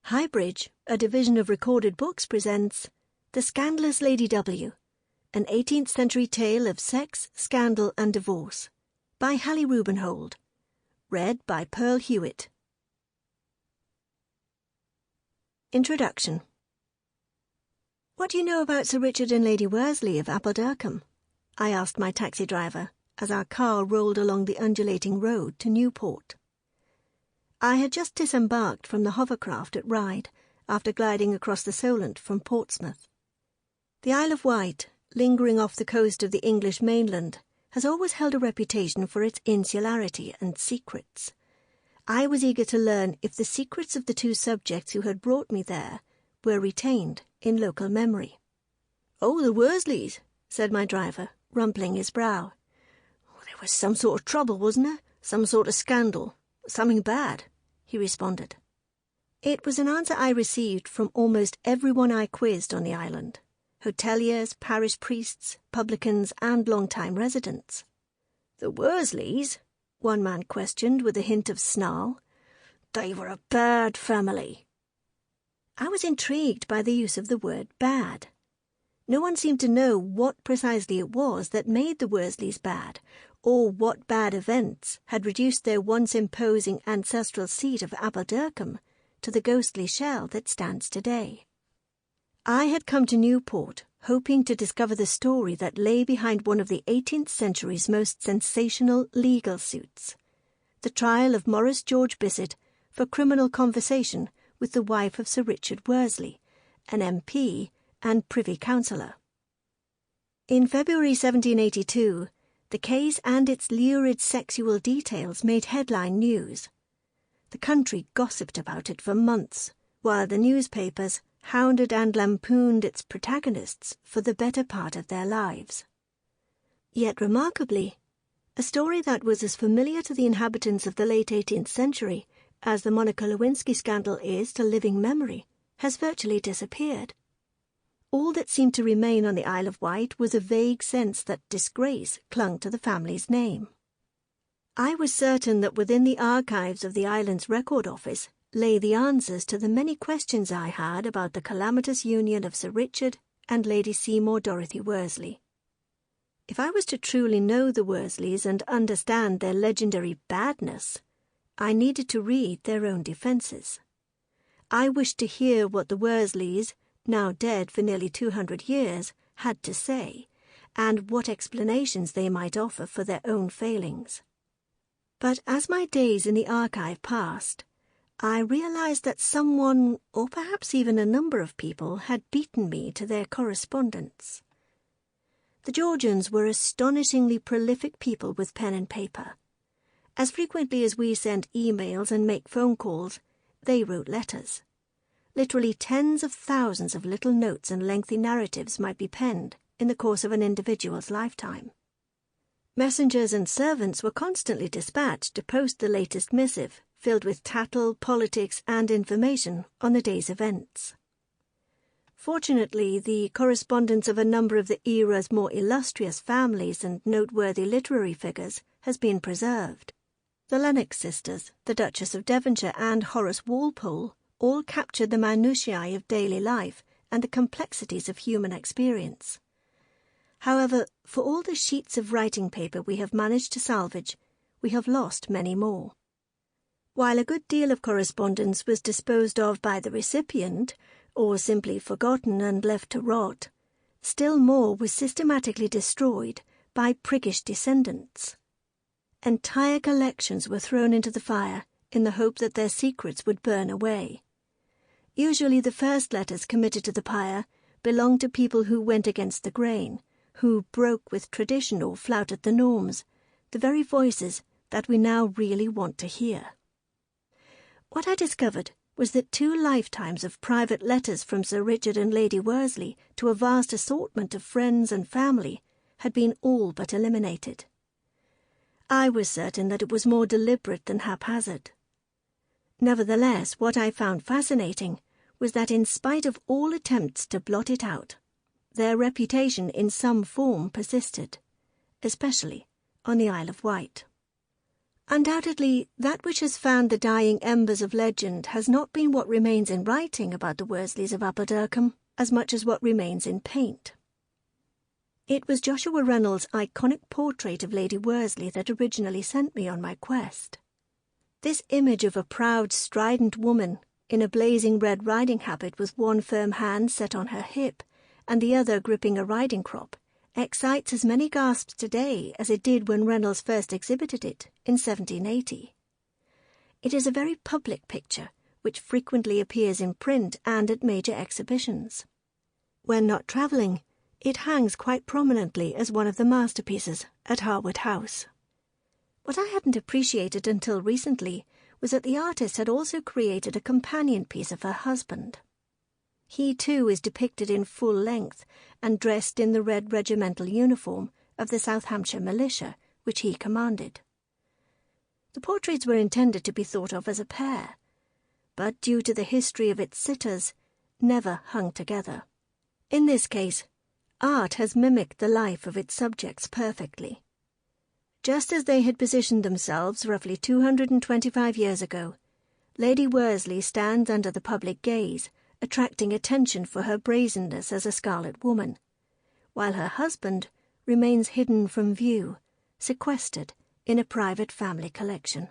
HighBridge, a division of Recorded Books, presents The Scandalous Lady W., an 18th-century tale of sex, scandal and divorce, by Hallie Rubenhold. Read by Pearl Hewitt. Introduction. What do you know about Sir Richard and Lady Worsley of Appledurcombe? I asked my taxi driver as our car rolled along the undulating road to Newport. I had just disembarked from the hovercraft at Ryde after gliding across the Solent from Portsmouth. The Isle of Wight, lingering off the coast of the English mainland, has always held a reputation for its insularity and secrets. I was eager to learn if the secrets of the two subjects who had brought me there were retained in local memory. "Oh, the Worsleys," said my driver, rumpling his brow. "There was some sort of trouble, wasn't there? Some sort of scandal. Something bad," he responded. It was an answer I received from almost everyone I quizzed on the island: hoteliers, parish priests, publicans, and long-time residents. "The Worsleys?" one man questioned with a hint of snarl. "They were a bad family." I was intrigued by the use of the word bad. No one seemed to know what precisely it was that made the Worsleys bad, or what bad events had reduced their once imposing ancestral seat of Appledurcombe to the ghostly shell that stands today. I had come to Newport hoping to discover the story that lay behind one of the 18th century's most sensational legal suits, the trial of Maurice George Bisset for criminal conversation with the wife of Sir Richard Worsley, an MP and Privy Councillor. In February 1782, the case and its lurid sexual details made headline news. The country gossiped about it for months, while the newspapers hounded and lampooned its protagonists for the better part of their lives. Yet remarkably, a story that was as familiar to the inhabitants of the late 18th century as the Monica Lewinsky scandal is to living memory has virtually disappeared. All that seemed to remain on the Isle of Wight was a vague sense that disgrace clung to the family's name. I was certain that within the archives of the island's record office lay the answers to the many questions I had about the calamitous union of Sir Richard and Lady Seymour Dorothy Worsley. If I was to truly know the Worsleys and understand their legendary badness, I needed to read their own defences. I wished to hear what the Worsleys, now dead for nearly 200 years, had to say, and what explanations they might offer for their own failings. But as my days in the archive passed, I realized that someone, or perhaps even a number of people, had beaten me to their correspondence. The Georgians were astonishingly prolific people with pen and paper. As frequently as we sent emails and make phone calls, they wrote letters. Literally tens of thousands of little notes and lengthy narratives might be penned in the course of an individual's lifetime. Messengers and servants were constantly dispatched to post the latest missive, filled with tattle, politics, and information on the day's events. Fortunately, the correspondence of a number of the era's more illustrious families and noteworthy literary figures has been preserved. The Lennox sisters, the Duchess of Devonshire, and Horace Walpole all captured the minutiae of daily life and the complexities of human experience. However, for all the sheets of writing paper we have managed to salvage, we have lost many more. While a good deal of correspondence was disposed of by the recipient, or simply forgotten and left to rot, still more was systematically destroyed by priggish descendants. Entire collections were thrown into the fire in the hope that their secrets would burn away. Usually the first letters committed to the pyre belonged to people who went against the grain, who broke with tradition or flouted the norms, the very voices that we now really want to hear. What I discovered was that 2 lifetimes of private letters from Sir Richard and Lady Worsley to a vast assortment of friends and family had been all but eliminated. I was certain that it was more deliberate than haphazard. Nevertheless, what I found fascinating was that in spite of all attempts to blot it out, their reputation in some form persisted, especially on the Isle of Wight. Undoubtedly, that which has fanned the dying embers of legend has not been what remains in writing about the Worsleys of Appuldurcombe, as much as what remains in paint. It was Joshua Reynolds' iconic portrait of Lady Worsley that originally sent me on my quest. This image of a proud, strident woman in a blazing red riding habit with one firm hand set on her hip and the other gripping a riding crop excites as many gasps today as it did when Reynolds first exhibited it in 1780. It is a very public picture, which frequently appears in print and at major exhibitions. When not travelling, it hangs quite prominently as one of the masterpieces at Harwood House. What I hadn't appreciated until recently was that the artist had also created a companion piece of her husband. He too is depicted in full length and dressed in the red regimental uniform of the South Hampshire militia, which he commanded. The portraits were intended to be thought of as a pair, but due to the history of its sitters, never hung together. In this case, art has mimicked the life of its subjects perfectly. Just as they had positioned themselves roughly 225 years ago, Lady Worsley stands under the public gaze, attracting attention for her brazenness as a Scarlet Woman, while her husband remains hidden from view, sequestered in a private family collection.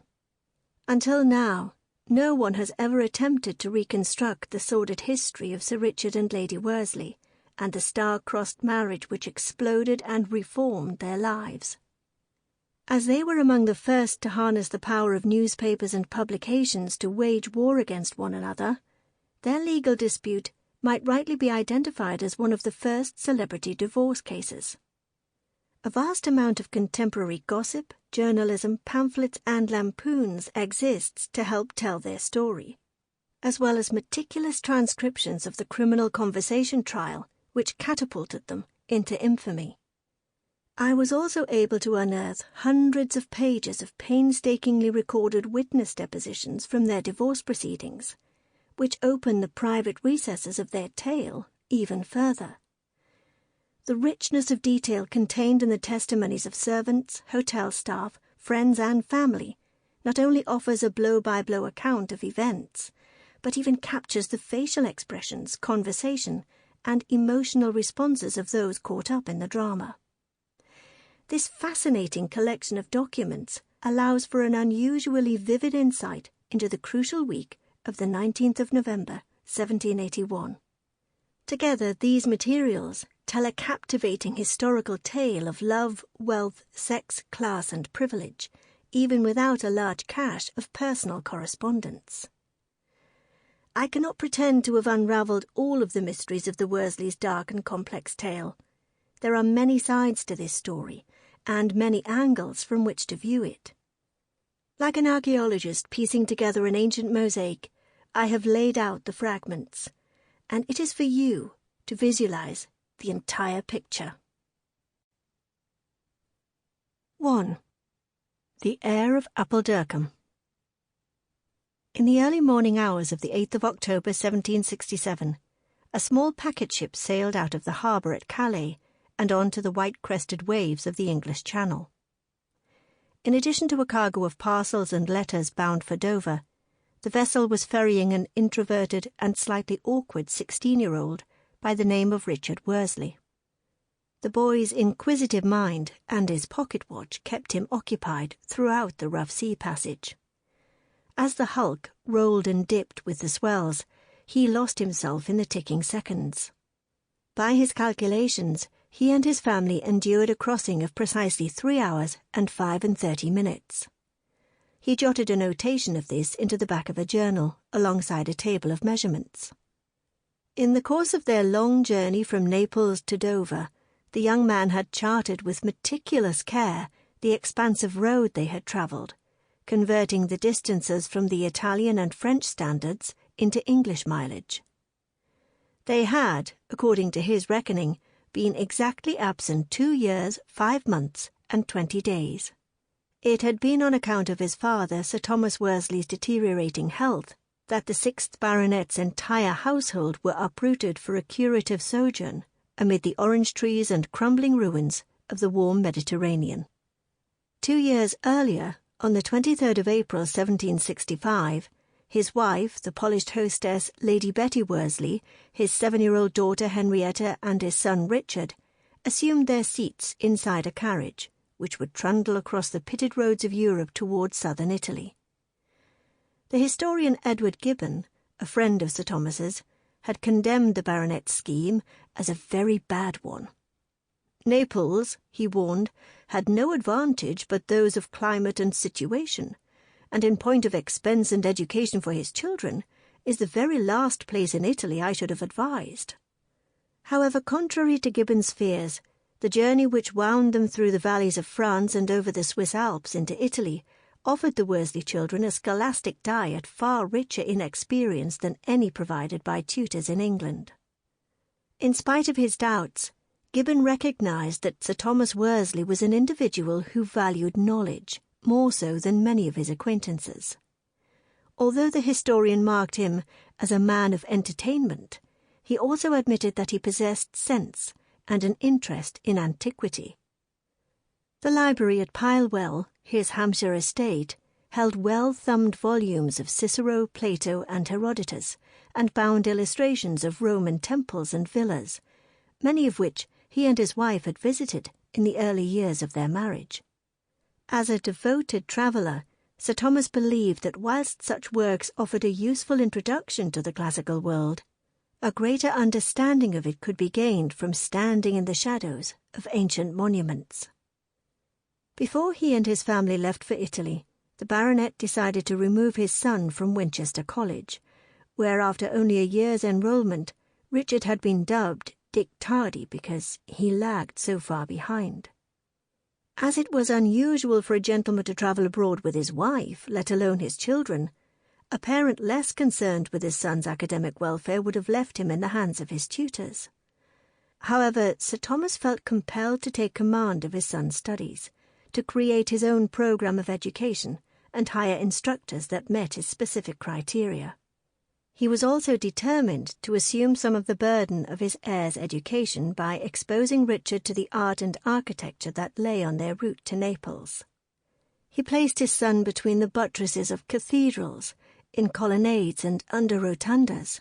Until now, no one has ever attempted to reconstruct the sordid history of Sir Richard and Lady Worsley and the star-crossed marriage which exploded and reformed their lives. As they were among the first to harness the power of newspapers and publications to wage war against one another, their legal dispute might rightly be identified as one of the first celebrity divorce cases. A vast amount of contemporary gossip, journalism, pamphlets and lampoons exists to help tell their story, as well as meticulous transcriptions of the criminal conversation trial which catapulted them into infamy. I was also able to unearth hundreds of pages of painstakingly recorded witness depositions from their divorce proceedings, which open the private recesses of their tale even further. The richness of detail contained in the testimonies of servants, hotel staff, friends and family not only offers a blow-by-blow account of events, but even captures the facial expressions, conversation, and emotional responses of those caught up in the drama. This fascinating collection of documents allows for an unusually vivid insight into the crucial week of the 19th of November, 1781. Together, these materials tell a captivating historical tale of love, wealth, sex, class and privilege, even without a large cache of personal correspondence. I cannot pretend to have unravelled all of the mysteries of the Worsleys' dark and complex tale. There are many sides to this story, and many angles from which to view it. Like an archaeologist piecing together an ancient mosaic, I have laid out the fragments, and it is for you to visualize the entire picture. 1. The Heir of Appuldurcombe. In the early morning hours of the 8th of October 1767, a small packet ship sailed out of the harbour at Calais and on to the white-crested waves of the English Channel. In addition to a cargo of parcels and letters bound for Dover, the vessel was ferrying an introverted and slightly awkward 16-year-old by the name of Richard Worsley. The boy's inquisitive mind and his pocket watch kept him occupied throughout the rough sea passage. As the hulk rolled and dipped with the swells, he lost himself in the ticking seconds. By his calculations, he and his family endured a crossing of precisely 3 hours and 35 minutes. He jotted a notation of this into the back of a journal, alongside a table of measurements. In the course of their long journey from Naples to Dover, the young man had charted with meticulous care the expansive road they had travelled, converting the distances from the Italian and French standards into English mileage. They had, according to his reckoning, been exactly absent 2 years, 5 months, and 20 days. It had been on account of his father, Sir Thomas Worsley's deteriorating health, that the 6th baronet's entire household were uprooted for a curative sojourn amid the orange trees and crumbling ruins of the warm Mediterranean. 2 years earlier, On the 23rd of April 1765, his wife, the polished hostess Lady Betty Worsley, his 7-year-old daughter Henrietta and his son Richard assumed their seats inside a carriage, which would trundle across the pitted roads of Europe towards southern Italy. The historian Edward Gibbon, a friend of Sir Thomas's, had condemned the baronet's scheme as a very bad one. Naples, he warned, had no advantage but those of climate and situation, and in point of expense and education for his children, is the very last place in Italy I should have advised. However, contrary to Gibbon's fears, the journey which wound them through the valleys of France and over the Swiss Alps into Italy offered the Worsley children a scholastic diet far richer in experience than any provided by tutors in England. In spite of his doubts, Gibbon recognised that Sir Thomas Worsley was an individual who valued knowledge, more so than many of his acquaintances. Although the historian marked him as a man of entertainment, he also admitted that he possessed sense and an interest in antiquity. The library at Pilewell, his Hampshire estate, held well-thumbed volumes of Cicero, Plato, and Herodotus, and bound illustrations of Roman temples and villas, many of which he and his wife had visited in the early years of their marriage. As a devoted traveller, Sir Thomas believed that whilst such works offered a useful introduction to the classical world, a greater understanding of it could be gained from standing in the shadows of ancient monuments. Before he and his family left for Italy, the baronet decided to remove his son from Winchester College, where after only a year's enrolment, Richard had been dubbed Dick Tardy because he lagged so far behind. As it was unusual for a gentleman to travel abroad with his wife, let alone his children, a parent less concerned with his son's academic welfare would have left him in the hands of his tutors. However, Sir Thomas felt compelled to take command of his son's studies, to create his own programme of education and hire instructors that met his specific criteria. He was also determined to assume some of the burden of his heir's education by exposing Richard to the art and architecture that lay on their route to Naples. He placed his son between the buttresses of cathedrals, in colonnades and under rotundas.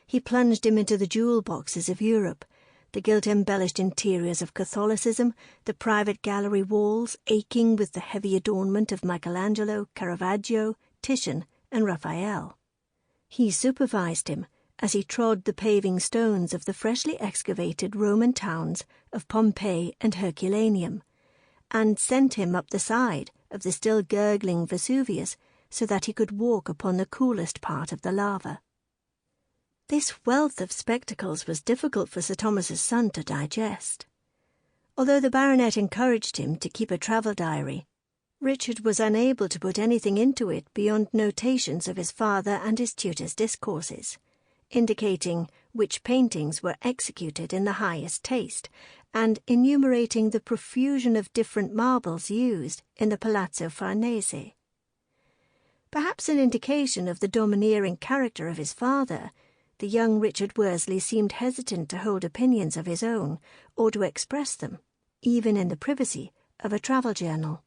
He plunged him into the jewel boxes of Europe, the gilt-embellished interiors of Catholicism, the private gallery walls aching with the heavy adornment of Michelangelo, Caravaggio, Titian, and Raphael. He supervised him as he trod the paving stones of the freshly excavated Roman towns of Pompeii and Herculaneum, and sent him up the side of the still gurgling Vesuvius so that he could walk upon the coolest part of the lava. This wealth of spectacles was difficult for Sir Thomas's son to digest. Although the baronet encouraged him to keep a travel diary, Richard was unable to put anything into it beyond notations of his father and his tutor's discourses, indicating which paintings were executed in the highest taste, and enumerating the profusion of different marbles used in the Palazzo Farnese. Perhaps an indication of the domineering character of his father, the young Richard Worsley seemed hesitant to hold opinions of his own or to express them, even in the privacy of a travel journal.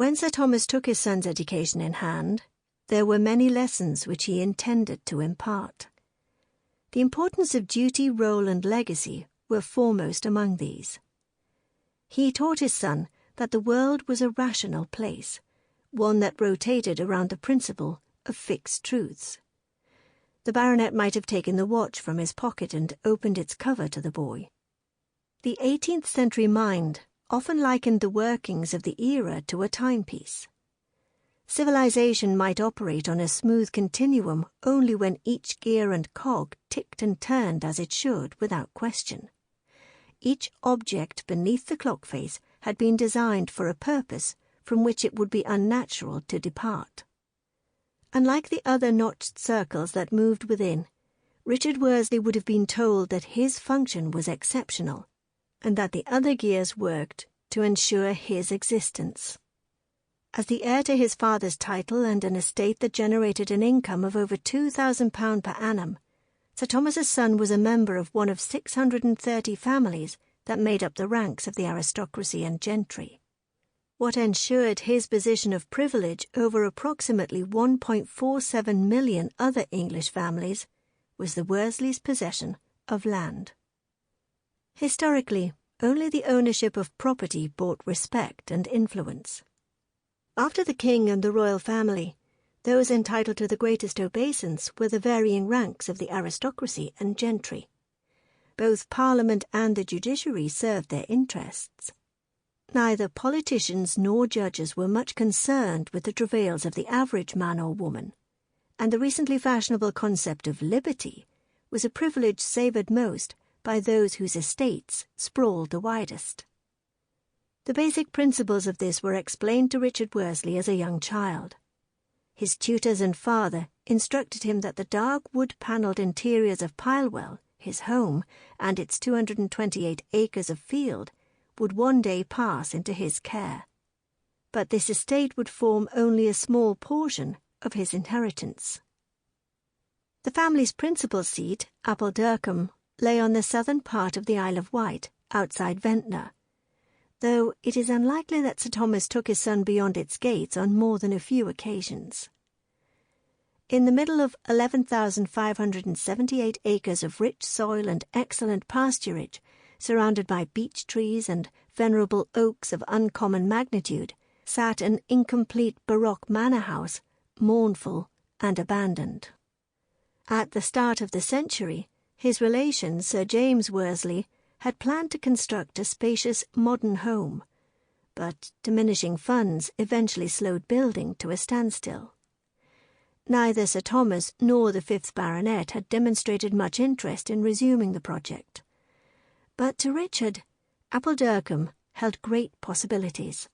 When Sir Thomas took his son's education in hand, there were many lessons which he intended to impart. The importance of duty, role, and legacy were foremost among these. He taught his son that the world was a rational place, one that rotated around the principle of fixed truths. The baronet might have taken the watch from his pocket and opened its cover to the boy. The 18th-century mind often likened the workings of the era to a timepiece. Civilization might operate on a smooth continuum only when each gear and cog ticked and turned as it should without question. Each object beneath the clock face had been designed for a purpose from which it would be unnatural to depart. Unlike the other notched circles that moved within, Richard Worsley would have been told that his function was exceptional, and that the other gears worked to ensure his existence. As the heir to his father's title and an estate that generated an income of over £2,000 per annum, Sir Thomas's son was a member of one of 630 families that made up the ranks of the aristocracy and gentry. What ensured his position of privilege over approximately 1.47 million other English families was the Worsleys' possession of land. Historically, only the ownership of property brought respect and influence. After the king and the royal family, those entitled to the greatest obeisance were the varying ranks of the aristocracy and gentry. Both Parliament and the judiciary served their interests. Neither politicians nor judges were much concerned with the travails of the average man or woman, and the recently fashionable concept of liberty was a privilege savoured most by those whose estates sprawled the widest. The basic principles of this were explained to Richard Worsley as a young child. His tutors and father instructed him that the dark wood-panelled interiors of Pilewell, his home, and its 228 acres of field would one day pass into his care. But this estate would form only a small portion of his inheritance. The family's principal seat, Appuldurcombe, lay on the southern part of the Isle of Wight, outside Ventnor, though it is unlikely that Sir Thomas took his son beyond its gates on more than a few occasions. In the middle of 11,578 acres of rich soil and excellent pasturage, surrounded by beech trees and venerable oaks of uncommon magnitude, sat an incomplete Baroque manor house, mournful and abandoned. At the start of the century, his relation, Sir James Worsley, had planned to construct a spacious modern home, but diminishing funds eventually slowed building to a standstill. Neither Sir Thomas nor the 5th baronet had demonstrated much interest in resuming the project. But to Richard, Appuldurcombe held great possibilities.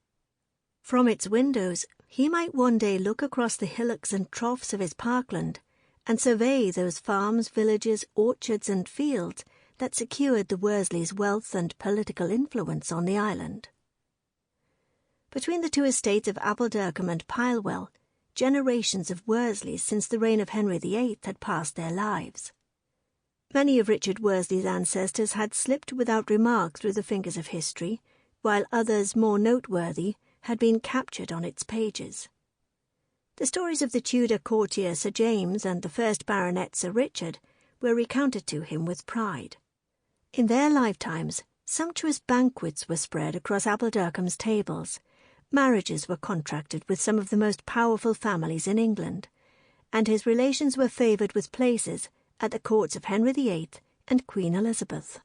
From its windows, he might one day look across the hillocks and troughs of his parkland and survey those farms, villages, orchards and fields that secured the Worsleys' wealth and political influence on the island. Between the two estates of Appuldurcombe and Pilewell, generations of Worsleys since the reign of Henry VIII had passed their lives. Many of Richard Worsley's ancestors had slipped without remark through the fingers of history, while others more noteworthy had been captured on its pages. The stories of the Tudor courtier Sir James and the 1st baronet Sir Richard were recounted to him with pride. In their lifetimes, sumptuous banquets were spread across Appuldurcombe's tables, marriages were contracted with some of the most powerful families in England, and his relations were favoured with places at the courts of Henry VIII and Queen Elizabeth.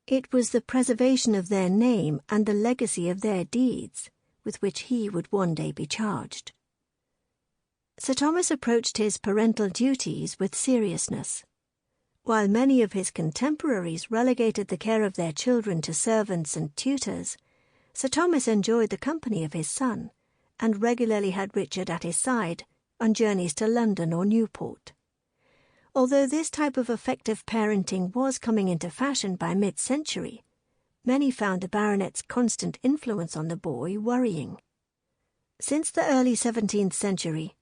It was the preservation of their name and the legacy of their deeds with which he would one day be charged. Sir Thomas approached his parental duties with seriousness. While many of his contemporaries relegated the care of their children to servants and tutors, Sir Thomas enjoyed the company of his son, and regularly had Richard at his side on journeys to London or Newport. Although this type of effective parenting was coming into fashion by mid-century, many found the baronet's constant influence on the boy worrying. Since the early 17th century,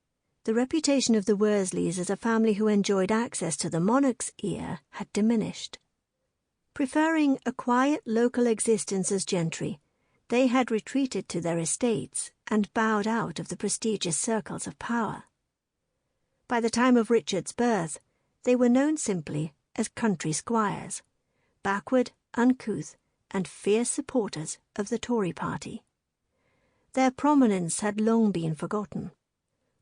the reputation of the Worsleys as a family who enjoyed access to the monarch's ear had diminished. Preferring a quiet local existence as gentry, they had retreated to their estates and bowed out of the prestigious circles of power. By the time of Richard's birth, they were known simply as country squires, backward, uncouth, and fierce supporters of the Tory party. Their prominence had long been forgotten.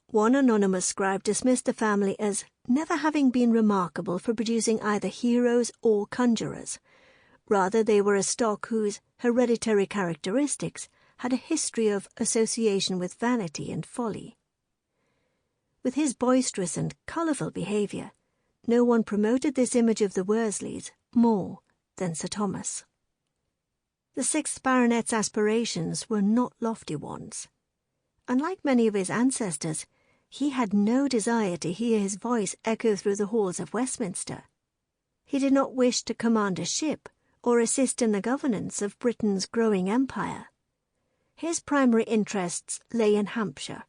One anonymous scribe dismissed the family as never having been remarkable for producing either heroes or conjurers. Rather, they were a stock whose hereditary characteristics had a history of association with vanity and folly. With his boisterous and colourful behaviour, no one promoted this image of the Worsleys more than Sir Thomas. The 6th baronet's aspirations were not lofty ones. Unlike many of his ancestors, he had no desire to hear his voice echo through the halls of Westminster. He did not wish to command a ship or assist in the governance of Britain's growing empire. His primary interests lay in Hampshire,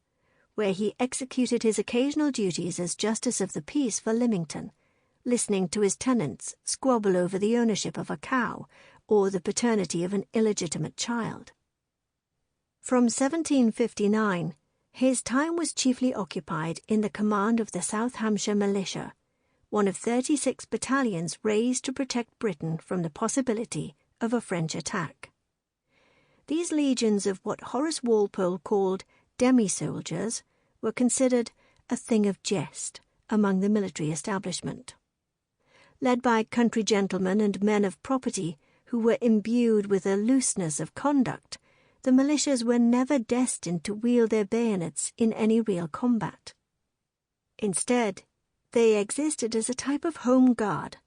where he executed his occasional duties as Justice of the Peace for Lymington, listening to his tenants squabble over the ownership of a cow or the paternity of an illegitimate child. From 1759, his time was chiefly occupied in the command of the South Hampshire militia, one of 36 battalions raised to protect Britain from the possibility of a French attack. These legions of what Horace Walpole called demi-soldiers were considered a thing of jest among the military establishment. Led by country gentlemen and men of property who were imbued with a looseness of conduct, the militias were never destined to wield their bayonets in any real combat. Instead, they existed as a type of home guard,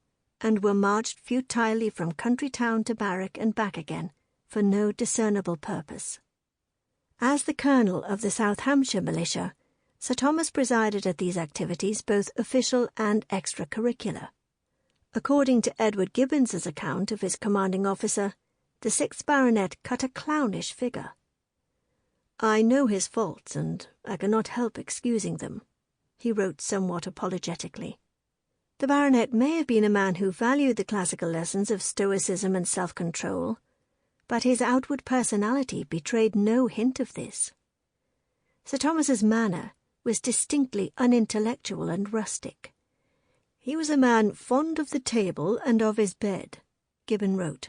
and were marched futilely from country town to barrack and back again, for no discernible purpose. As the colonel of the South Hampshire militia, Sir Thomas presided at these activities, both official and extracurricular. According to Edward Gibbons's account of his commanding officer, the 6th baronet cut a clownish figure. "I know his faults, and I cannot help excusing them," he wrote somewhat apologetically. The baronet may have been a man who valued the classical lessons of stoicism and self-control, but his outward personality betrayed no hint of this. Sir Thomas's manner was distinctly unintellectual and rustic. "He was a man fond of the table and of his bed," Gibbon wrote.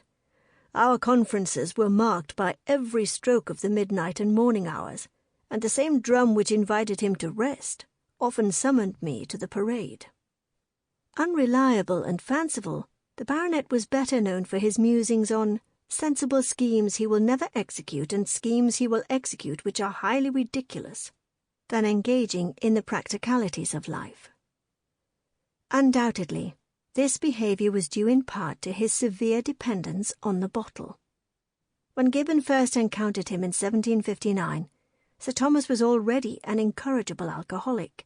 "Our conferences were marked by every stroke of the midnight and morning hours, and the same drum which invited him to rest often summoned me to the parade." Unreliable and fanciful, the baronet was better known for his musings on sensible schemes he will never execute and schemes he will execute which are highly ridiculous, than engaging in the practicalities of life. Undoubtedly, this behaviour was due in part to his severe dependence on the bottle. When Gibbon first encountered him in 1759, Sir Thomas was already an incorrigible alcoholic,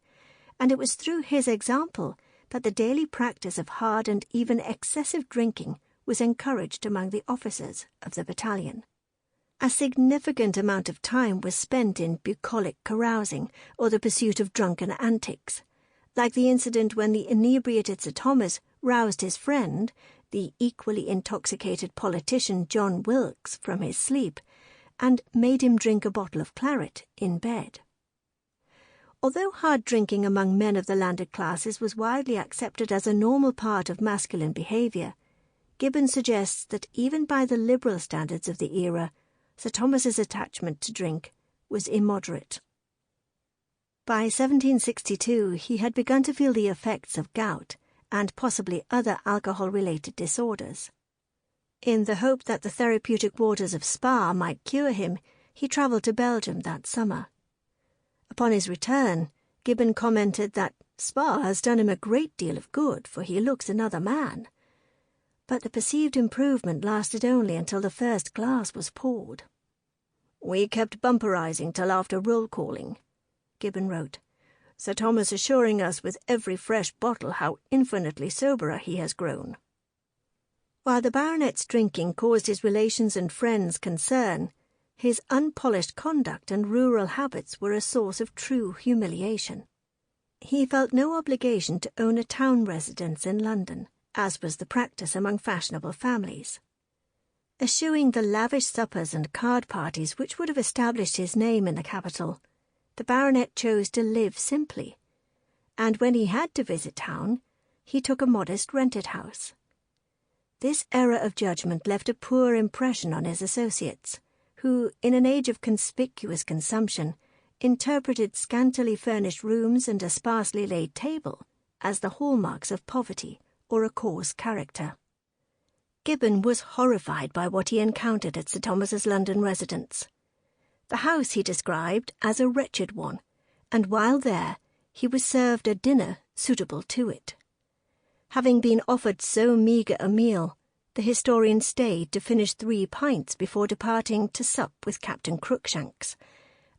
and it was through his example that the daily practice of hard and even excessive drinking was encouraged among the officers of the battalion. A significant amount of time was spent in bucolic carousing or the pursuit of drunken antics, like the incident when the inebriated Sir Thomas roused his friend, the equally intoxicated politician John Wilkes, from his sleep, and made him drink a bottle of claret in bed. Although hard drinking among men of the landed classes was widely accepted as a normal part of masculine behaviour, Gibbon suggests that even by the liberal standards of the era, Sir Thomas's attachment to drink was immoderate. By 1762 he had begun to feel the effects of gout and possibly other alcohol-related disorders. In the hope that the therapeutic waters of Spa might cure him, he travelled to Belgium that summer. Upon his return, Gibbon commented that Spa has done him a great deal of good, for he looks another man. But the perceived improvement lasted only until the first glass was poured. "We kept bumperizing till after roll-calling," Gibbon wrote, "Sir Thomas assuring us with every fresh bottle how infinitely soberer he has grown." While the baronet's drinking caused his relations and friends concern, his unpolished conduct and rural habits were a source of true humiliation. He felt no obligation to own a town residence in London, as was the practice among fashionable families. Eschewing the lavish suppers and card parties which would have established his name in the capital, the baronet chose to live simply, and when he had to visit town, he took a modest rented house. This error of judgment left a poor impression on his associates, who, in an age of conspicuous consumption, interpreted scantily furnished rooms and a sparsely laid table as the hallmarks of poverty or a coarse character. Gibbon was horrified by what he encountered at Sir Thomas's London residence. The house he described as a wretched one, and while there he was served a dinner suitable to it. Having been offered so meagre a meal, the historian stayed to finish 3 pints before departing to sup with Captain Crookshanks,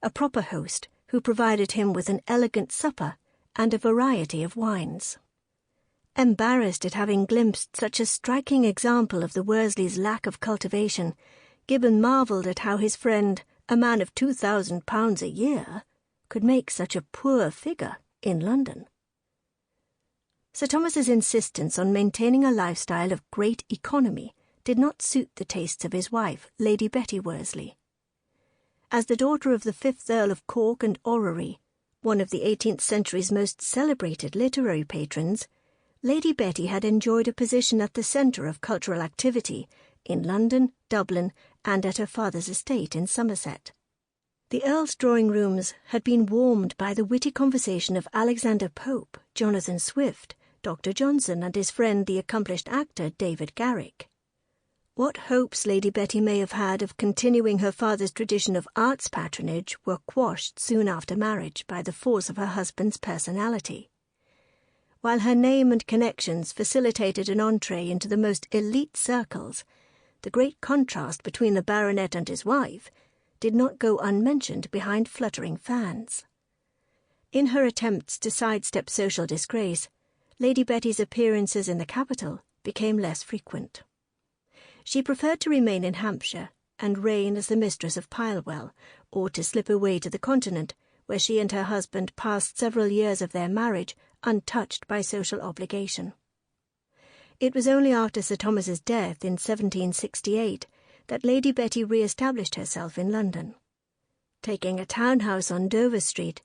a proper host who provided him with an elegant supper and a variety of wines. Embarrassed at having glimpsed such a striking example of the Worsleys' lack of cultivation, Gibbon marvelled at how his friend, a man of £2,000 a year, could make such a poor figure in London. Sir Thomas's insistence on maintaining a lifestyle of great economy did not suit the tastes of his wife, Lady Betty Worsley. As the daughter of the 5th Earl of Cork and Orrery, one of the 18th century's most celebrated literary patrons, Lady Betty had enjoyed a position at the centre of cultural activity in London, Dublin, and at her father's estate in Somerset. The Earl's drawing rooms had been warmed by the witty conversation of Alexander Pope, Jonathan Swift, Dr. Johnson, and his friend the accomplished actor David Garrick. What hopes Lady Betty may have had of continuing her father's tradition of arts patronage were quashed soon after marriage by the force of her husband's personality. While her name and connections facilitated an entree into the most elite circles, the great contrast between the baronet and his wife did not go unmentioned behind fluttering fans. In her attempts to sidestep social disgrace, Lady Betty's appearances in the capital became less frequent. She preferred to remain in Hampshire and reign as the mistress of Pilewell, or to slip away to the continent, where she and her husband passed several years of their marriage untouched by social obligation. It was only after Sir Thomas's death in 1768 that Lady Betty re-established herself in London. Taking a townhouse on Dover Street,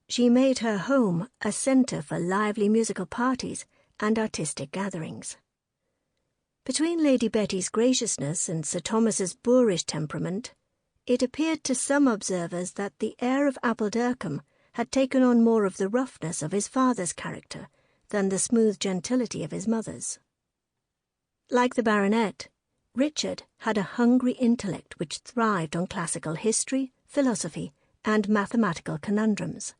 she made her home a centre for lively musical parties and artistic gatherings. Between Lady Betty's graciousness and Sir Thomas's boorish temperament, it appeared to some observers that the heir of Appuldurcombe had taken on more of the roughness of his father's character than the smooth gentility of his mother's. Like the baronet, Richard had a hungry intellect which thrived on classical history, philosophy, and mathematical conundrums.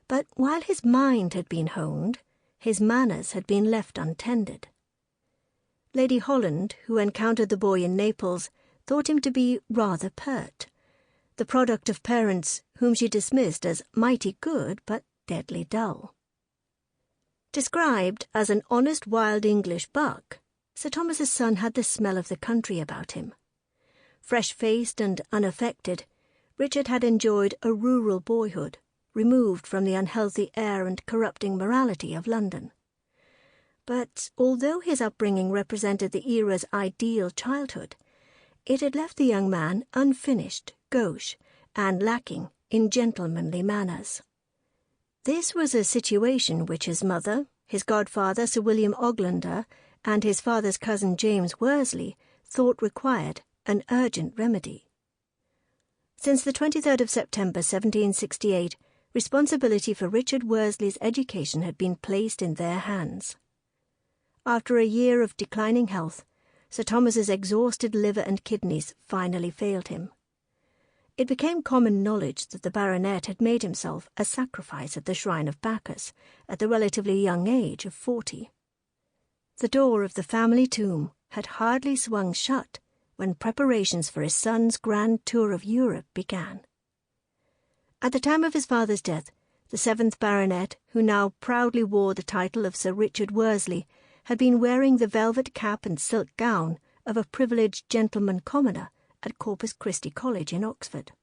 But while his mind had been honed, his manners had been left untended. Lady Holland, who encountered the boy in Naples, thought him to be rather pert, the product of parents whom she dismissed as mighty good but deadly dull. Described as an honest wild English buck, Sir Thomas's son had the smell of the country about him. Fresh-faced and unaffected, Richard had enjoyed a rural boyhood, removed from the unhealthy air and corrupting morality of London. But although his upbringing represented the era's ideal childhood, it had left the young man unfinished, gauche, and lacking in gentlemanly manners. This was a situation which his mother, his godfather Sir William Oglander, and his father's cousin James Worsley thought required an urgent remedy. Since the 23rd of September 1768, responsibility for Richard Worsley's education had been placed in their hands. After a year of declining health, Sir Thomas's exhausted liver and kidneys finally failed him. It became common knowledge that the baronet had made himself a sacrifice at the shrine of Bacchus at the relatively young age of 40. The door of the family tomb had hardly swung shut when preparations for his son's grand tour of Europe began. At the time of his father's death, the 7th baronet, who now proudly wore the title of Sir Richard Worsley, had been wearing the velvet cap and silk gown of a privileged gentleman commoner at Corpus Christi College in Oxford.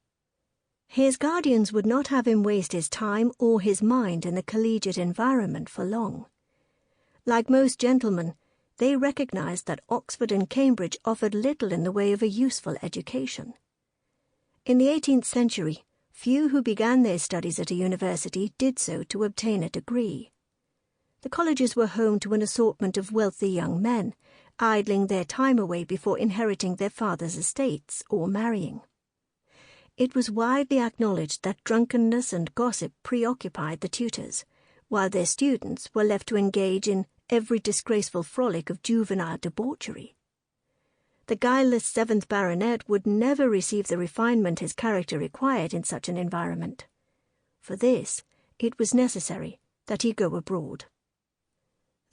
His guardians would not have him waste his time or his mind in the collegiate environment for long. Like most gentlemen, they recognised that Oxford and Cambridge offered little in the way of a useful education. In the 18th century, few who began their studies at a university did so to obtain a degree. The colleges were home to an assortment of wealthy young men, idling their time away before inheriting their father's estates or marrying. It was widely acknowledged that drunkenness and gossip preoccupied the tutors, while their students were left to engage in every disgraceful frolic of juvenile debauchery. The guileless 7th baronet would never receive the refinement his character required in such an environment. For this, it was necessary that he go abroad.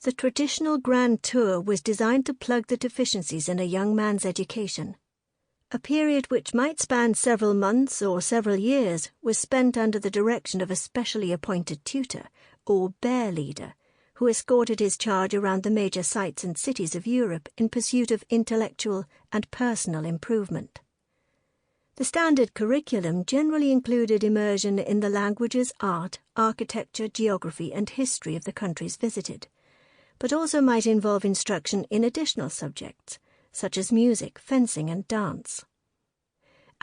The traditional grand tour was designed to plug the deficiencies in a young man's education. A period which might span several months or several years was spent under the direction of a specially appointed tutor, or bear leader, who escorted his charge around the major sites and cities of Europe in pursuit of intellectual and personal improvement. The standard curriculum generally included immersion in the languages, art, architecture, geography, and history of the countries visited, but also might involve instruction in additional subjects, such as music, fencing, and dance.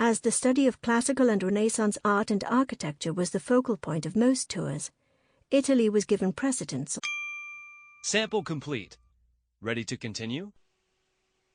As the study of classical and Renaissance art and architecture was the focal point of most tours, Italy was given precedence. Sample complete. Ready to continue?